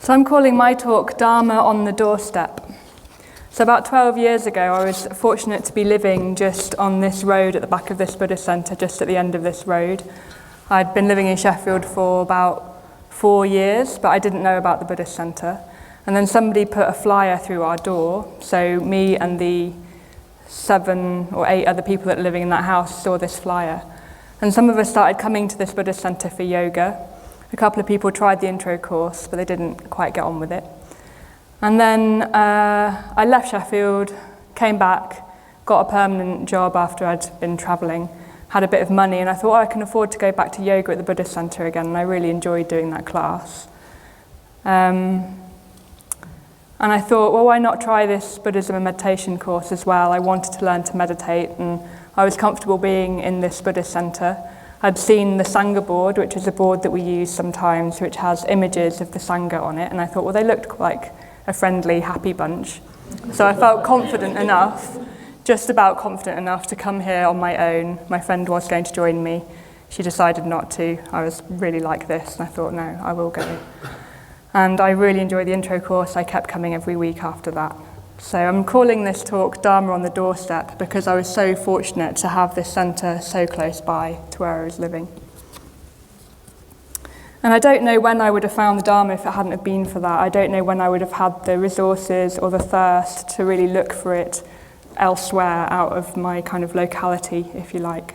So I'm calling my talk Dharma on the Doorstep. So about 12 years ago, I was fortunate to be living just on this road at the back of this Buddhist centre, just at the end of this road. I'd been living in Sheffield for about 4 years, but I didn't know about the Buddhist centre. And then somebody put a flyer through our door, so me and the 7 or 8 other people that were living in that house saw this flyer. And some of us started coming to this Buddhist centre for yoga. A couple of people tried the intro course, but they didn't quite get on with it. And then I left Sheffield, came back, got a permanent job after I'd been travelling, had a bit of money, and I thought, I can afford to go back to yoga at the Buddhist Centre again, and I really enjoyed doing that class. And I thought, well, why not try this Buddhism and meditation course as well? I wanted to learn to meditate, and I was comfortable being in this Buddhist Centre. I'd seen the Sangha board, which is a board that we use sometimes, which has images of the Sangha on it, and I thought, well, they looked like a friendly, happy bunch. So I felt confident enough, just about confident enough to come here on my own. My friend was going to join me. She decided not to. I was really like this, and I thought, no, I will go. And I really enjoyed the intro course. I kept coming every week after that. So I'm calling this talk Dharma on the Doorstep because I was so fortunate to have this centre so close by to where I was living. And I don't know when I would have found the Dharma if it hadn't have been for that. I don't know when I would have had the resources or the thirst to really look for it elsewhere out of my kind of locality, if you like.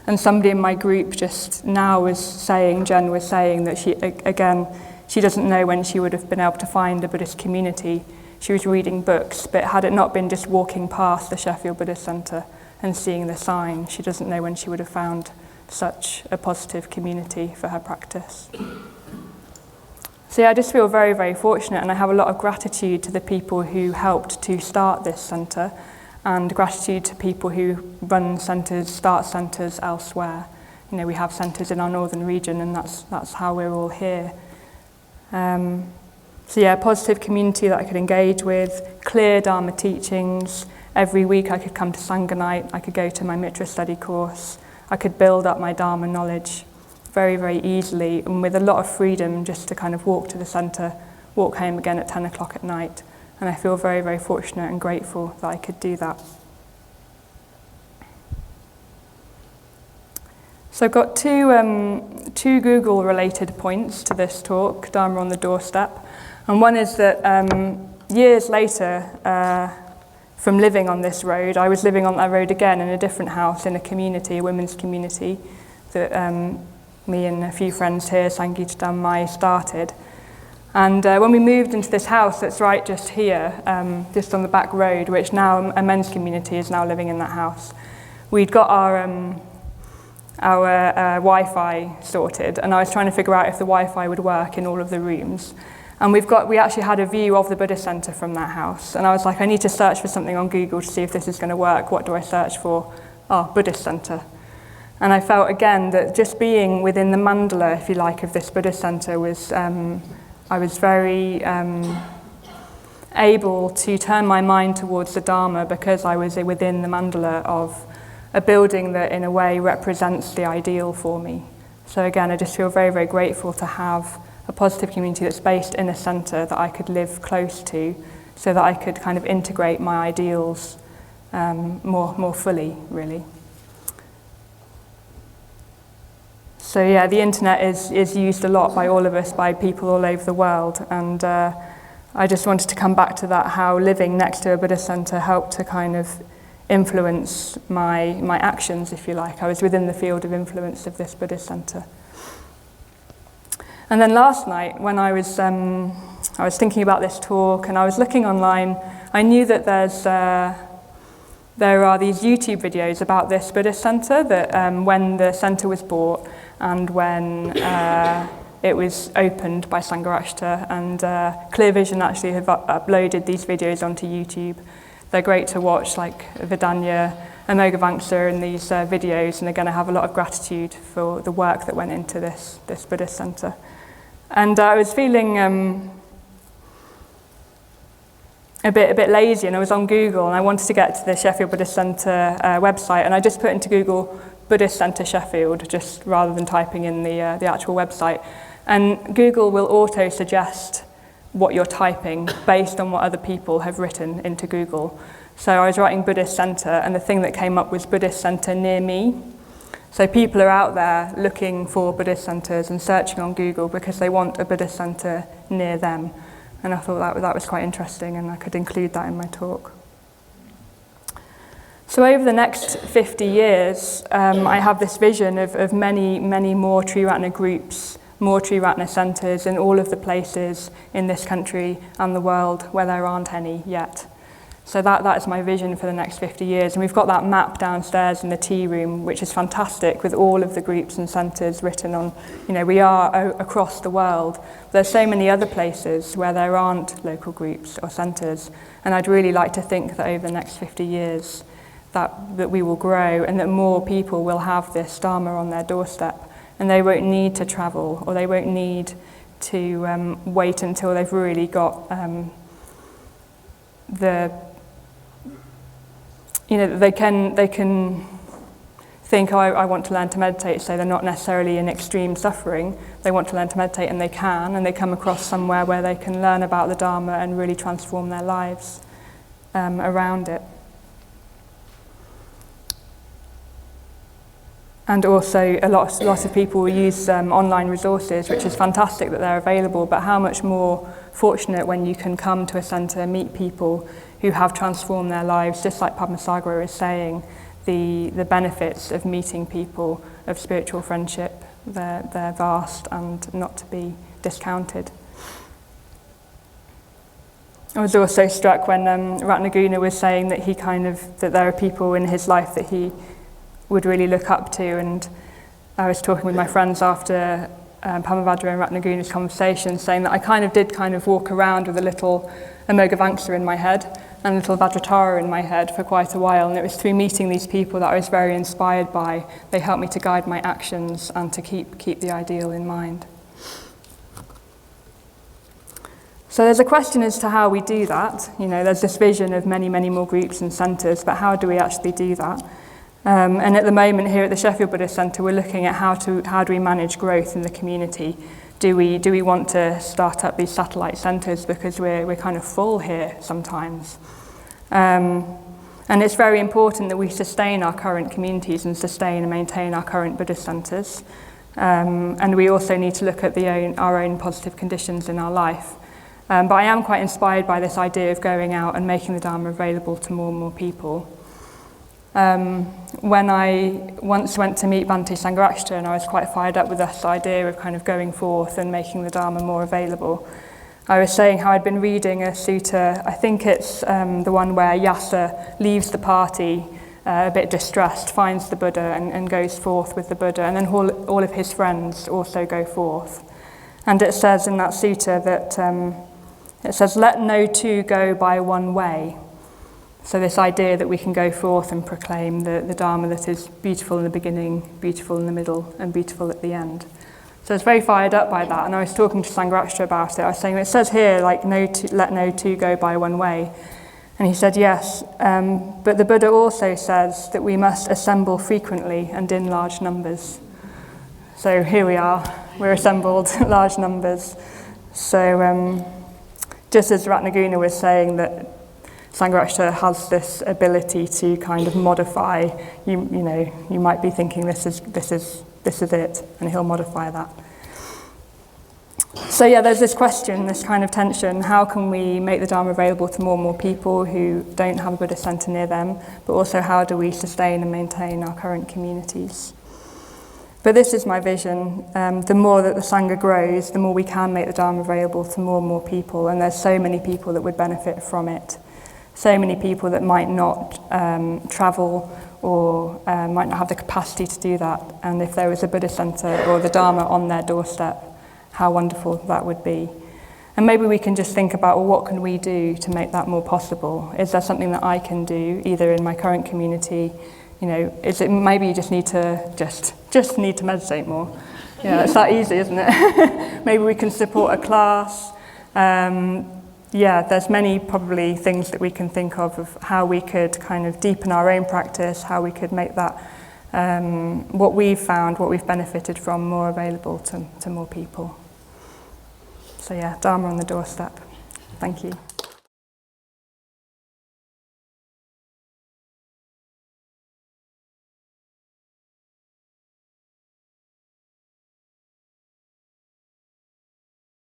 And somebody in my group just now was saying, Jen was saying that she doesn't know when she would have been able to find a Buddhist community. She was reading books, but had it not been just walking past the Sheffield Buddhist Centre and seeing the sign, she doesn't know when she would have found such a positive community for her practice. So yeah, I just feel very, very fortunate, and I have a lot of gratitude to the people who helped to start this centre, and gratitude to people who run centres, start centres elsewhere. You know, we have centres in our northern region, and that's how we're all here. So yeah, a positive community that I could engage with, clear Dharma teachings. Every week I could come to Sangha night, I could go to my Mitra study course, I could build up my Dharma knowledge very, very easily and with a lot of freedom just to kind of walk to the centre, walk home again at 10 o'clock at night. And I feel very, very fortunate and grateful that I could do that. So I've got two Google-related points to this talk, Dharma on the Doorstep. And one is that years later, from living on this road, I was living on that road again in a different house in a community, a women's community, that me and a few friends here, Sangita Dhammai, started. And when we moved into this house that's right just here, just on the back road, which now a men's community is now living in that house, we'd got our Wi-Fi sorted, and I was trying to figure out if the Wi-Fi would work in all of the rooms. And we actually had a view of the Buddhist Centre from that house. And I was like, I need to search for something on Google to see if this is going to work. What do I search for? Oh, Buddhist Centre. And I felt again that just being within the mandala, if you like, of this Buddhist Centre was, I was very able to turn my mind towards the Dharma because I was within the mandala of a building that in a way represents the ideal for me. So again, I just feel very, very grateful to have a positive community that's based in a centre that I could live close to so that I could kind of integrate my ideals more fully, really. So yeah, the internet is used a lot by all of us, by people all over the world, and I just wanted to come back to that, how living next to a Buddhist centre helped to kind of influence my actions, if you like. I was within the field of influence of this Buddhist centre. And then last night, when I was thinking about this talk and I was looking online, I knew that there are these YouTube videos about this Buddhist centre that when the centre was bought and when it was opened by Sangharashtra, and Clear Vision actually have uploaded these videos onto YouTube. They're great to watch, like Vidanya and Mogavamsa in these videos, and they're going to have a lot of gratitude for the work that went into this Buddhist centre. And I was feeling a bit lazy, and I was on Google, and I wanted to get to the Sheffield Buddhist Centre website, and I just put into Google Buddhist Centre Sheffield, just rather than typing in the actual website. And Google will auto-suggest what you're typing based on what other people have written into Google. So I was writing Buddhist Centre, and the thing that came up was Buddhist Centre near me. So people are out there looking for Buddhist centres and searching on Google because they want a Buddhist centre near them. And I thought that was quite interesting, and I could include that in my talk. So over the next 50 years, I have this vision of many, many more Triratna groups, more Triratna centres in all of the places in this country and the world where there aren't any yet. So that is my vision for the next 50 years. And we've got that map downstairs in the tea room, which is fantastic, with all of the groups and centres written on. We are across the world. There's so many other places where there aren't local groups or centres. And I'd really like to think that over the next 50 years, that we will grow and that more people will have this Dharma on their doorstep. And they won't need to travel, or they won't need to wait until they've really got they can think, oh, I want to learn to meditate, so they're not necessarily in extreme suffering. They want to learn to meditate, and they come across somewhere where they can learn about the Dharma and really transform their lives around it. And also a lot of people will use online resources, which is fantastic that they're available, but how much more fortunate when you can come to a centre, meet people who have transformed their lives, just like Padmasagara is saying, the benefits of meeting people, of spiritual friendship, they're vast and not to be discounted. I was also struck when Ratnaguna was saying that that there are people in his life that he would really look up to, and I was talking with my friends after Padmavajra and Ratnaguna's conversation, saying that I did walk around with a little Amoghavanksa in my head and a little Vajratara in my head for quite a while, and it was through meeting these people that I was very inspired by. They helped me to guide my actions and to keep the ideal in mind. So there's a question as to how we do that. There's this vision of many, many more groups and centres, but how do we actually do that? And at the moment here at the Sheffield Buddhist Centre, we're looking at how do we manage growth in the community. Do we want to start up these satellite centres because we're kind of full here sometimes? And it's very important that we sustain our current communities and sustain and maintain our current Buddhist centres. And we also need to look at our own positive conditions in our life. But I am quite inspired by this idea of going out and making the Dharma available to more and more people. When I once went to meet Bhante Sangharakshita, and I was quite fired up with this idea of going forth and making the Dharma more available, I was saying how I'd been reading a sutta. I think it's the one where Yasa leaves the party a bit distressed, finds the Buddha and goes forth with the Buddha, and then all of his friends also go forth. And it says in that sutta that it says, "Let no two go by one way." So this idea that we can go forth and proclaim the Dharma that is beautiful in the beginning, beautiful in the middle, and beautiful at the end. So I was very fired up by that, and I was talking to Sangharakshita about it. I was saying, it says here, let no two go by one way. And he said, yes, but the Buddha also says that we must assemble frequently and in large numbers. So here we are, we're assembled large numbers. So just as Ratnaguna was saying that Sangharakshita has this ability to modify. You might be thinking this is it, and he'll modify that. So there's this question, this kind of tension. How can we make the Dharma available to more and more people who don't have a Buddhist centre near them? But also, how do we sustain and maintain our current communities? But this is my vision. The more that the Sangha grows, the more we can make the Dharma available to more and more people. And there's so many people that would benefit from it. So many people that might not travel or might not have the capacity to do that. And if there was a Buddhist centre or the Dharma on their doorstep, how wonderful that would be. And maybe we can just think about, well, what can we do to make that more possible? Is there something that I can do, either in my current community? Is it maybe you just need to just need to meditate more? It's that easy, isn't it? Maybe we can support a class. There's many probably things that we can think of how we could deepen our own practice, how we could make that what we've found, what we've benefited from, more available to more people. So Dharma on the doorstep. Thank you.